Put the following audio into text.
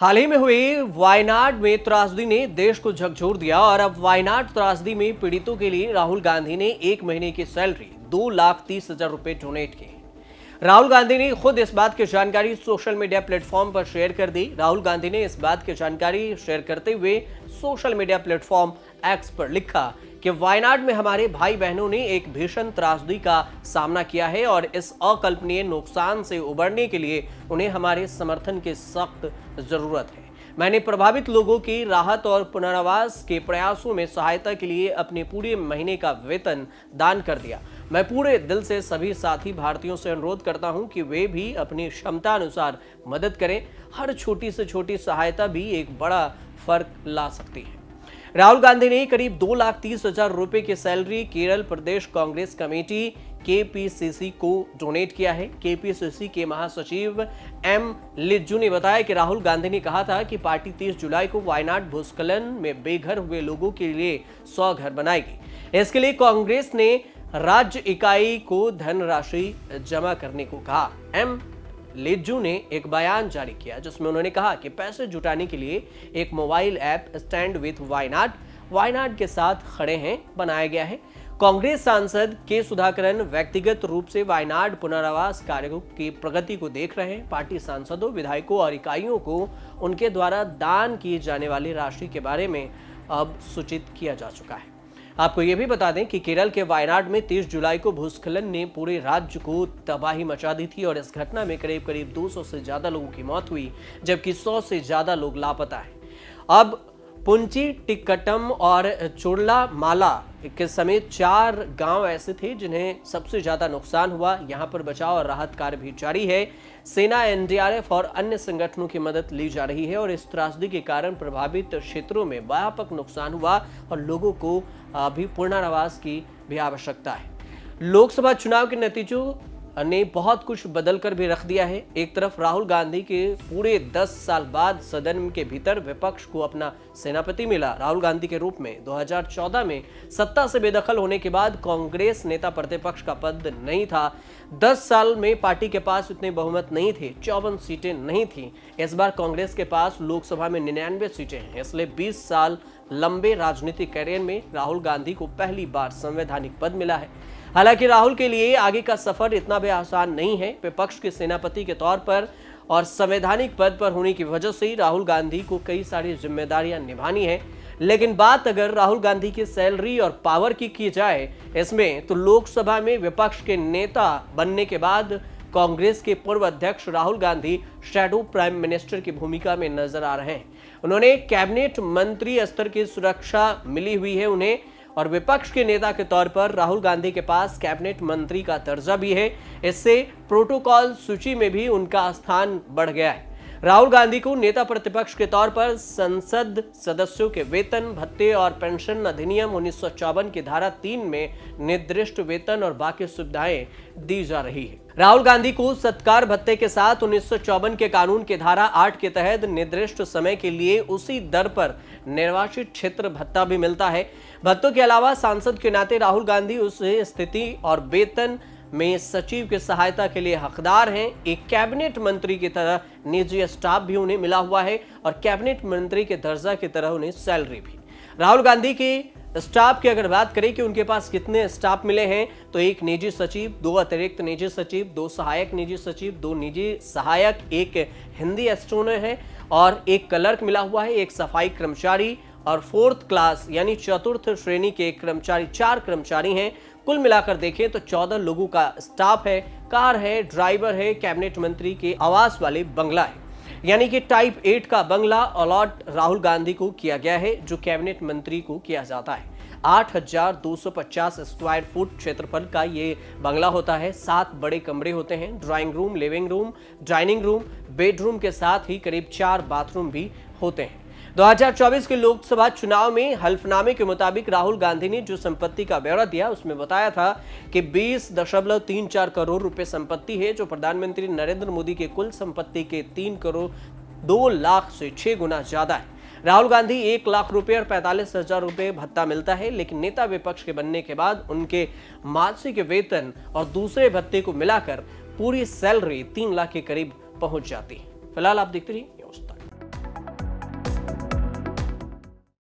हाल ही में हुई वायनाड में त्रासदी ने देश को झकझोर दिया और अब वायनाड त्रासदी में पीड़ितों के लिए राहुल गांधी ने 1 महीने की सैलरी 2,30,000 रुपए डोनेट की। राहुल गांधी ने खुद इस बात की जानकारी सोशल मीडिया प्लेटफॉर्म पर शेयर कर दी। राहुल गांधी ने इस बात की जानकारी शेयर करते हुए सोशल मीडिया प्लेटफॉर्म एक्स पर लिखा कि वायनाड में हमारे भाई बहनों ने एक भीषण त्रासदी का सामना किया है और इस अकल्पनीय नुकसान से उबरने के लिए उन्हें हमारे समर्थन की सख्त जरूरत है। मैंने प्रभावित लोगों की राहत और पुनर्वास के प्रयासों में सहायता के लिए अपने पूरे महीने का वेतन दान कर दिया। मैं पूरे दिल से सभी साथी भारतीयों से अनुरोध करता हूं कि वे भी अपनी क्षमता अनुसार मदद करें। हर छोटी से छोटी सहायता भी एक बड़ा फर्क ला सकती है। राहुल गांधी ने करीब 2,30,000 रुपए की सैलरी केरल प्रदेश कांग्रेस कमेटी केपीसीसी को डोनेट किया है। केपीसीसी के महासचिव एम लिज्जू ने बताया कि राहुल गांधी ने कहा था कि पार्टी 30 जुलाई को वायनाड भूस्खलन में बेघर हुए लोगों के लिए 100 घर बनाएगी। इसके लिए कांग्रेस ने राज्य इकाई को धनराशि जमा करने को कहा। एम लिज्जू ने एक बयान जारी किया जिसमें उन्होंने कहा कि पैसे जुटाने के लिए एक mobile app stand with Wayanad के साथ खड़े हैं बनाया गया है। कांग्रेस सांसद के सुधाकरन व्यक्तिगत रूप से वायनाड पुनर्वास कार्यों की प्रगति को देख रहे हैं। पार्टी सांसदों, विधायकों और इकाइयों को उनके द्वारा दान की जाने वाली राशि के बारे में अब सूचित किया जा चुका है। आपको यह भी बता दें कि केरल के वायनाड में 30 जुलाई को भूस्खलन ने पूरे राज्य को तबाही मचा दी थी और इस घटना में करीब 200 से ज्यादा लोगों की मौत हुई, जबकि 100 से ज्यादा लोग लापता हैं। अब पुंची, टिक्कटम और चोरलामाला के समेत 4 गांव ऐसे थे जिन्हें सबसे ज्यादा नुकसान हुआ। यहां पर बचाव और राहत कार्य भी जारी है। सेना, एनडीआरएफ और अन्य संगठनों की मदद ली जा रही है और इस त्रासदी के कारण प्रभावित क्षेत्रों में व्यापक नुकसान हुआ और लोगों को अभी पुनर्वास की भी आवश्यकता है। लोकसभा चुनाव के नतीजों ने बहुत कुछ बदल कर भी रख दिया है। एक तरफ राहुल गांधी के पूरे 10 साल बाद सदन के भीतर विपक्ष को अपना सेनापति मिला। राहुल गांधी के रूप में 2014 में सत्ता से बेदखल होने के बाद कांग्रेस नेता प्रतिपक्ष का पद नहीं था। 10 साल में पार्टी के पास इतने बहुमत नहीं थे, 54 सीटें नहीं थी। इस बार कांग्रेस के पास लोकसभा में 99 सीटें हैं। इसलिए 20 साल लंबे राजनीतिक करियर में राहुल गांधी को पहली बार संवैधानिक पद मिला है। हालांकि राहुल के लिए आगे का सफर इतना भी आसान नहीं है। विपक्ष के सेनापति के तौर पर और संवैधानिक पद पर होने की वजह से राहुल गांधी को कई सारी जिम्मेदारियां निभानी है। लेकिन बात अगर राहुल गांधी की सैलरी और पावर की जाए इसमें, तो लोकसभा में विपक्ष के नेता बनने के बाद कांग्रेस के पूर्व अध्यक्ष Rahul Gandhi shadow prime minister की भूमिका में नजर आ रहे हैं। उन्होंने कैबिनेट मंत्री स्तर की सुरक्षा मिली हुई है उन्हें, और विपक्ष के नेता के तौर पर राहुल गांधी के पास कैबिनेट मंत्री का दर्जा भी है। इससे प्रोटोकॉल सूची में भी उनका स्थान बढ़ गया है। राहुल गांधी को नेता प्रतिपक्ष के तौर पर संसद सदस्यों के वेतन, भत्ते और पेंशन अधिनियम 1954 की धारा 3 में निर्दिष्ट वेतन और बाकी सुविधाएं दी जा रही है। राहुल गांधी को सत्कार भत्ते के साथ 1954 के कानून के धारा 8 के तहत निर्दिष्ट समय के लिए उसी दर पर निर्वाचित क्षेत्र भत्ता भी मिलता है। भत्तों के अलावा सांसद के नाते राहुल गांधी उस स्थिति और वेतन में सचिव की सहायता के लिए हकदार हैं। एक कैबिनेट मंत्री की तरह निजी स्टाफ भी उन्हें मिला हुआ है और कैबिनेट मंत्री के दर्जा की तरह उन्हें सैलरी भी। राहुल गांधी के स्टाफ की अगर बात करें कि उनके पास कितने स्टाफ मिले हैं, तो 1 निजी सचिव, 2 अतिरिक्त निजी सचिव, 2 सहायक निजी सचिव, 2 निजी सहायक, 1 हिंदी एस्ट्रोनर है और 1 क्लर्क मिला हुआ है, 1 सफाई कर्मचारी और 4th क्लास यानी चतुर्थ श्रेणी के कर्मचारी, 4 कर्मचारी हैं। कुल मिलाकर देखें तो 14 लोगों का स्टाफ है। कार है, ड्राइवर है, कैबिनेट मंत्री के आवास वाले बंगला है, यानी कि टाइप 8 का बंगला अलॉट राहुल गांधी को किया गया है, जो कैबिनेट मंत्री को किया जाता है। 8,250 स्क्वायर फुट क्षेत्रफल का ये बंगला होता है। 7 बड़े कमरे होते हैं, drawing room, living room, dining room, bedroom के साथ ही करीब 4 बाथरूम भी होते हैं। 2024 के लोकसभा चुनाव में हल्फनामे के मुताबिक राहुल गांधी ने जो संपत्ति का ब्यौरा दिया उसमें बताया था कि 20.34 करोड़ रुपए संपत्ति है, जो प्रधानमंत्री नरेंद्र मोदी के कुल संपत्ति के 3 करोड़ 2 लाख से 6 गुना ज्यादा है। राहुल गांधी 1 लाख रुपए और 45,000 रुपए भत्ता मिलता है, लेकिन नेता विपक्ष के बनने के बाद उनके मासिक वेतन और दूसरे भत्ते को मिलाकर पूरी सैलरी 3 लाख के करीब पहुंच जाती है। फिलहाल आप देखते रहिए